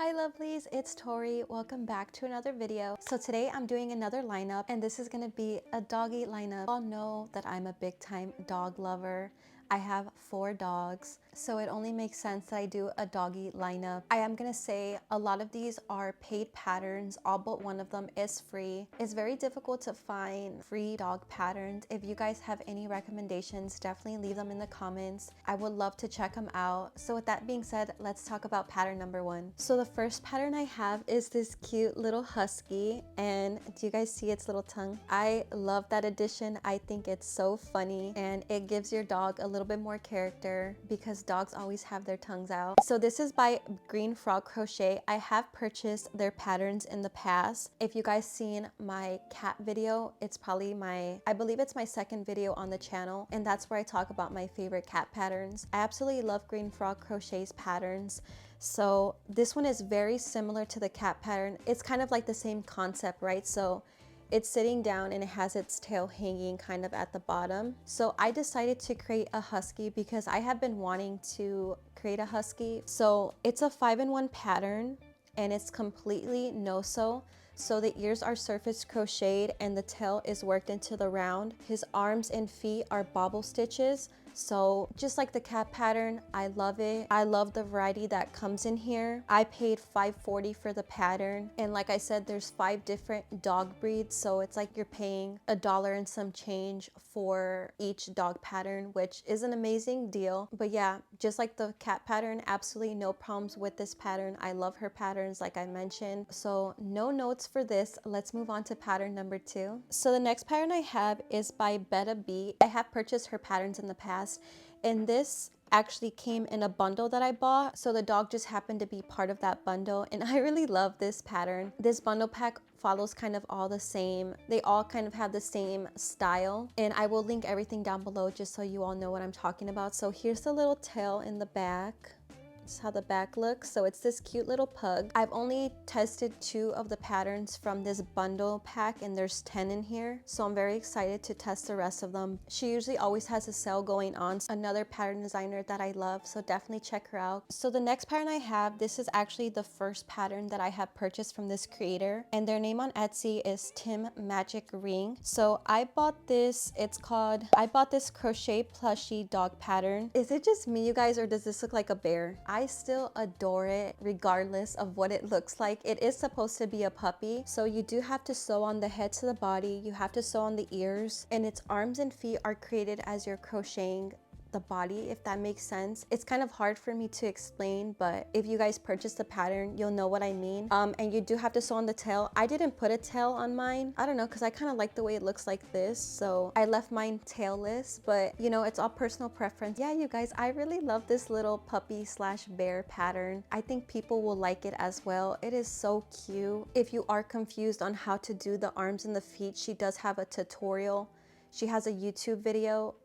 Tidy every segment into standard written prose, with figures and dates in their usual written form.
Hi lovelies, it's Tori. Welcome back to another video. So today I'm doing another lineup and this is going to be a doggy lineup. You all know that I'm a big time dog lover. I have 4 dogs, so it only makes sense that I do a doggy lineup. I am gonna say a lot of these are paid patterns, all but one of them is free. It's very difficult to find free dog patterns. If you guys have any recommendations, definitely leave them in the comments. I would love to check them out. So with that being said, let's talk about pattern number 1. So the first pattern I have is this cute little husky, and do you guys see its little tongue? I love that addition. I think it's so funny and it gives your dog a little bit more character because dogs always have their tongues out. So this is by Green Frog Crochet. I have purchased their patterns in the past. If you guys seen my cat video, it's probably I believe it's my second video on the channel, and that's where I talk about my favorite cat patterns. I absolutely love Green Frog Crochet's patterns. So this one is very similar to the cat pattern. It's kind of like the same concept, right? So it's sitting down and it has its tail hanging kind of at the bottom. So I decided to create a husky because I have been wanting to create a husky. So it's a 5-in-1 pattern and it's completely no-sew. So the ears are surface crocheted and the tail is worked into the round. His arms and feet are bobble stitches. So just like the cat pattern, I love it. I love the variety that comes in here. I paid $5.40 for the pattern. And like I said, there's 5 different dog breeds. So it's like you're paying $1 and some change for each dog pattern, which is an amazing deal. But yeah, just like the cat pattern, absolutely no problems with this pattern. I love her patterns, like I mentioned. So no notes for this. Let's move on to pattern number 2. So the next pattern I have is by Betta B. I have purchased her patterns in the past, and this actually came in a bundle that I bought, so the dog just happened to be part of that bundle, and I really love this pattern. This bundle pack follows kind of all the same. They all kind of have the same style, and I will link everything down below just so you all know what I'm talking about. So here's the little tail in the back. This is how the back looks. So it's this cute little pug. I've only tested 2 of the patterns from this bundle pack and there's 10 in here. So I'm very excited to test the rest of them. She usually always has a sale going on. Another pattern designer that I love, so definitely check her out. So the next pattern I have, this is actually the first pattern that I have purchased from this creator, and their name on Etsy is Tim Magic Ring. So I bought this, I bought this crochet plushie dog pattern. Is it just me, you guys, or does this look like a bear? I still adore it regardless of what it looks like. It is supposed to be a puppy, so you do have to sew on the head to the body, you have to sew on the ears, and its arms and feet are created as you're crocheting the body, if that makes sense. It's kind of hard for me to explain, but if you guys purchase the pattern, you'll know what I mean. And you do have to sew on the tail. I didn't put a tail on mine. I don't know, because I kind of like the way it looks like this, so I left mine tailless, but you know, it's all personal preference. Yeah, you guys, I really love this little puppy slash bear pattern. I think people will like it as well. It is so cute. If you are confused on how to do the arms and the feet, she does have a tutorial. She has a YouTube video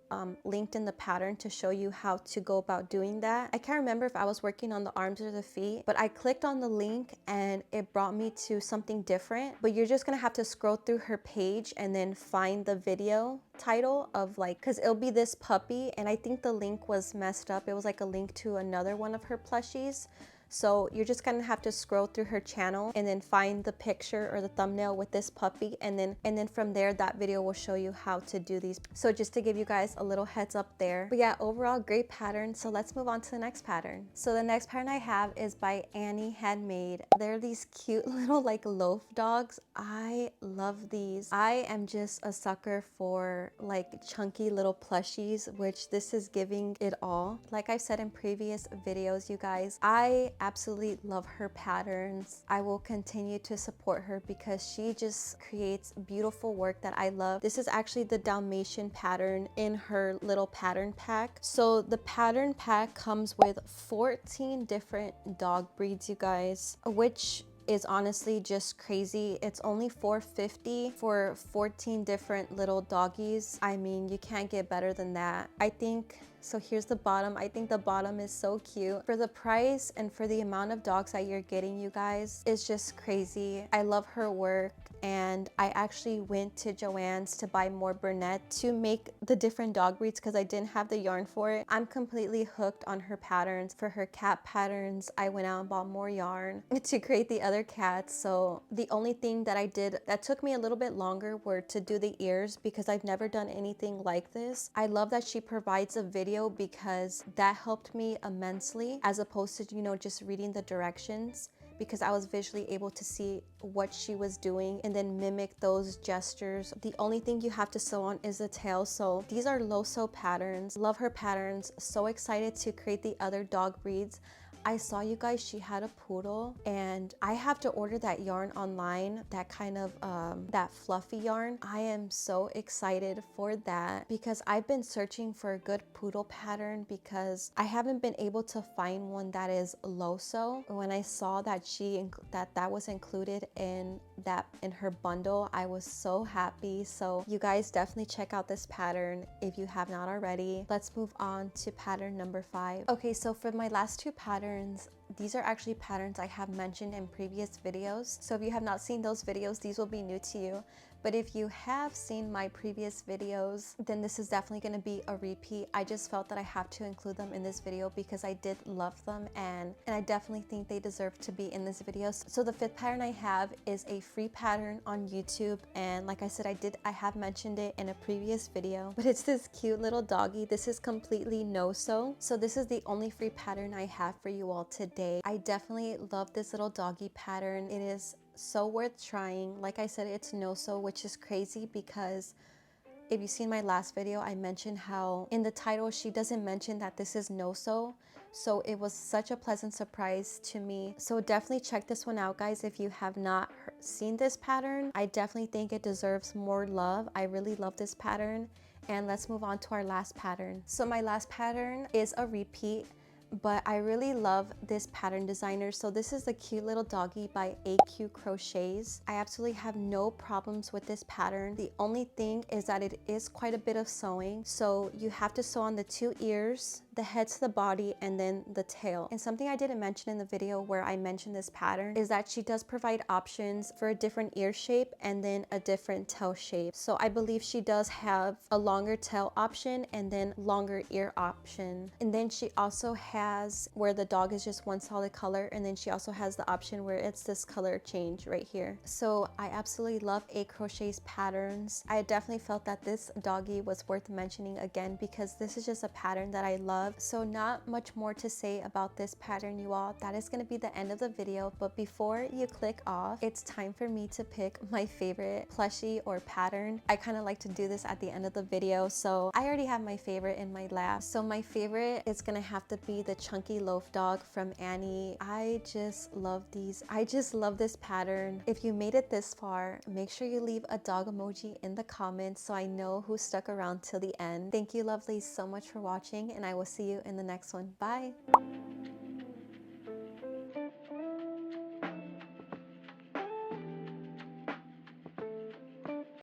linked in the pattern to show you how to go about doing that. I can't remember if I was working on the arms or the feet, but I clicked on the link and it brought me to something different. But you're just gonna have to scroll through her page and then find the video title of, like, because it'll be this puppy, and I think the link was messed up. It was like a link to another one of her plushies. So you're just gonna have to scroll through her channel and then find the picture or the thumbnail with this puppy, and then from there that video will show you how to do these. So just to give you guys a little heads up there. But yeah, overall great pattern. So let's move on to the next pattern. So the next pattern I have is by Annie Handmade. They're these cute little like loaf dogs. I love these. I am just a sucker for like chunky little plushies, which this is giving it all. Like I've said in previous videos, you guys, I absolutely love her patterns. I will continue to support her because she just creates beautiful work that I love. This is actually the Dalmatian pattern in her little pattern pack. So the pattern pack comes with 14 different dog breeds, you guys, which is honestly just crazy. It's only $4.50 for 14 different little doggies. I mean, you can't get better than that. I think So here's the bottom. I think the bottom is so cute. For the price and for the amount of dogs that you're getting, you guys, it's just crazy. I love her work, and I actually went to Joann's to buy more Burnett to make the different dog breeds because I didn't have the yarn for it. I'm completely hooked on her patterns. For her cat patterns, I went out and bought more yarn to create the other cats. So the only thing that I did that took me a little bit longer were to do the ears, because I've never done anything like this. I love that she provides a video because that helped me immensely, as opposed to, you know, just reading the directions, because I was visually able to see what she was doing and then mimic those gestures. The only thing you have to sew on is the tail. So these are low sew patterns. Love her patterns. So excited to create the other dog breeds. I saw, you guys, she had a poodle, and I have to order that yarn online, that kind of that fluffy yarn. I am so excited for that because I've been searching for a good poodle pattern because I haven't been able to find one that is low sew. When I saw that that was included in her bundle, I was so happy. So you guys definitely check out this pattern if you have not already. Let's move on to pattern number 5. Okay, so for my last two patterns, these are actually patterns I have mentioned in previous videos. So if you have not seen those videos, these will be new to you. But if you have seen my previous videos, then this is definitely going to be a repeat. I just felt that I have to include them in this video because I did love them, and I definitely think they deserve to be in this video. So the 5th pattern I have is a free pattern on YouTube, and like I said, I have mentioned it in a previous video, but it's this cute little doggy. This is completely no sew. So this is the only free pattern I have for you all today. I definitely love this little doggy pattern. It is so worth trying. Like I said, it's no sew, which is crazy because if you've seen my last video, I mentioned how in the title she doesn't mention that this is no sew. So it was such a pleasant surprise to me. So definitely check this one out, guys, if you have not seen this pattern. I definitely think it deserves more love. I really love this pattern. And let's move on to our last pattern. So my last pattern is a repeat, but I really love this pattern designer. So this is the cute little doggy by AQ Crochets. I absolutely have no problems with this pattern. The only thing is that it is quite a bit of sewing. So you have to sew on the 2 ears, the head to the body, and then the tail. And something I didn't mention in the video where I mentioned this pattern is that she does provide options for a different ear shape and then a different tail shape. So I believe she does have a longer tail option and then longer ear option. And then she also has where the dog is just one solid color, and then she also has the option where it's this color change right here. So I absolutely love A Crochet's patterns. I definitely felt that this doggy was worth mentioning again because this is just a pattern that I love. So not much more to say about this pattern, you all. That is going to be the end of the video, but before you click off, it's time for me to pick my favorite plushie or pattern. I kind of like to do this at the end of the video, so I already have my favorite in my lap. So my favorite is going to have to be the chunky loaf dog from Annie. I just love these. I just love this pattern. If you made it this far, make sure you leave a dog emoji in the comments so I know who stuck around till the end. Thank you, lovelies, so much for watching, and I will see you in the next one. Bye.